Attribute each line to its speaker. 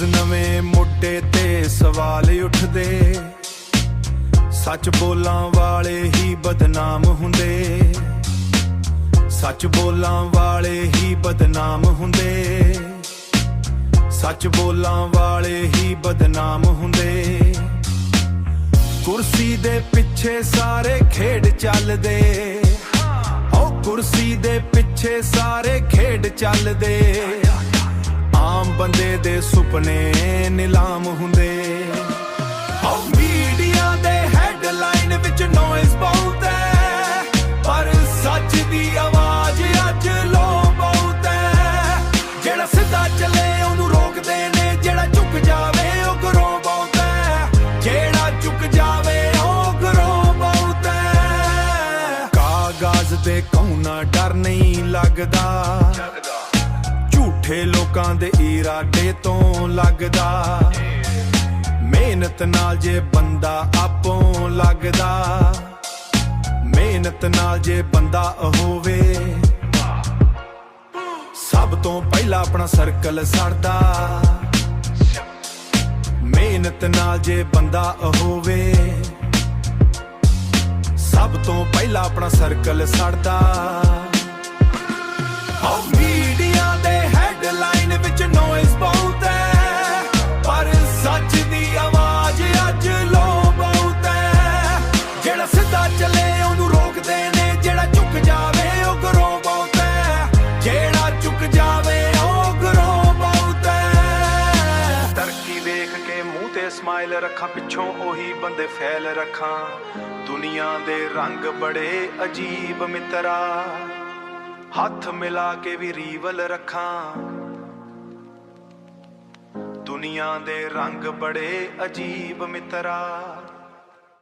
Speaker 1: ਨਵੇਂ ਮੋਢੇ ਤੇ ਸਵਾਲ ਉੱਠਦੇ, ਸੱਚ ਬੋਲਾਂ ਵਾਲੇ ਹੀ ਬਦਨਾਮ ਹੁੰਦੇ, ਸੱਚ ਬੋਲਾਂ ਵਾਲੇ ਹੀ ਬਦਨਾਮ ਹੁੰਦੇ, ਸੱਚ ਬੋਲਾਂ ਵਾਲੇ ਹੀ ਬਦਨਾਮ ਹੁੰਦੇ। ਕੁਰਸੀ ਦੇ ਪਿੱਛੇ ਸਾਰੇ ਖੇਡ ਚੱਲਦੇ, ਓ ਕੁਰਸੀ ਦੇ ਪਿੱਛੇ ਸਾਰੇ ਖੇਡ ਚੱਲਦੇ। ਆਮ ਬੰਦੇ ਦੇ ਸੁਪਨੇ ਨਿਲਾਮ ਹੁੰਦੇ। ਓ ਮੀਡੀਆ ਦੇ ਹੈਡਲਾਈਨ ਵਿੱਚ ਨੋਇਜ਼ ਬਹੁਤ ਹੈ, ਪਰ ਸੱਚ ਦੀ ਆਵਾਜ਼ ਅੱਜ ਲੋ ਬਹੁਤ ਹੈ। ਜਿਹੜਾ ਸਿੱਧਾ ਚੱਲੇ ਉਹਨੂੰ ਰੋਕਦੇ ਨੇ, ਜਿਹੜਾ ਝੁਕ ਜਾਵੇ ਉਹ ਗਰੋਹ ਬਹੁਤ ਹੈ, ਜਿਹੜਾ ਝੁਕ ਜਾਵੇ ਉਹ ਗਰੋਹ ਬਹੁਤ ਹੈ। ਕਾਗਜ਼ ਦੇ ਕੌਣਾ ਡਰ ਨਹੀਂ ਲੱਗਦਾ, ਝੂਠੇ ਲੋਕਾਂ ਦੇ ਇਰਾਦੇ ਤੋਂ ਲੱਗਦਾ। ਮਿਹਨਤ ਨਾਲ ਜੇ ਬੰਦਾ ਆਪੋਂ ਲੱਗਦਾ, ਮਿਹਨਤ ਨਾਲ ਜੇ ਬੰਦਾ ਹੋਵੇ, ਸਭ ਤੋਂ ਪਹਿਲਾਂ ਆਪਣਾ ਸਰਕਲ ਸੜਦਾ। ਮਿਹਨਤ ਨਾਲ ਜੇ ਬੰਦਾ ਹੋਵੇ, ਸਭ ਤੋਂ ਪਹਿਲਾਂ ਆਪਣਾ ਸਰਕਲ ਸੜਦਾ। ਮੀਡੀਆ ਦੇ ਹੈਡਲਾਈਨ ਵਿੱਚ ਨੋਇਜ਼ ਬਹੁਤ ਹੈ, ਪਰ ਸੱਚ ਦੀ ਆਵਾਜ਼ ਅੱਜ ਲੋ ਬਹੁਤ ਹੈ। ਜਿਹੜਾ ਸਿੱਧਾ ਚੱਲੇ ਉਹਨੂੰ ਰੋਕਦੇ ਨੇ, ਜਿਹੜਾ ਝੁਕ ਜਾਵੇ ਉਹ ਗਰੋਹ ਬਹੁਤ ਹੈ, ਜਿਹੜਾ ਝੁਕ ਜਾਵੇ ਉਹ ਗਰੋਹ ਬਹੁਤ ਹੈ। ਤਰੱਕੀ ਵੇਖ ਕੇ ਮੂੰਹ ਤੇ ਸਮਾਈਲ ਰੱਖਾਂ, ਪਿੱਛੋਂ ਉਹੀ ਬੰਦੇ ਫੈਲ ਰੱਖਾਂ। ਦੁਨੀਆ ਦੇ ਰੰਗ ਬੜੇ ਅਜੀਬ ਮਿੱਤਰਾ, ਹੱਥ ਮਿਲਾ ਕੇ ਵੀ ਰੀਵਲ ਰੱਖਾਂ। ਦੁਨੀਆ ਦੇ ਰੰਗ ਬੜੇ ਅਜੀਬ ਮਿੱਤਰਾ।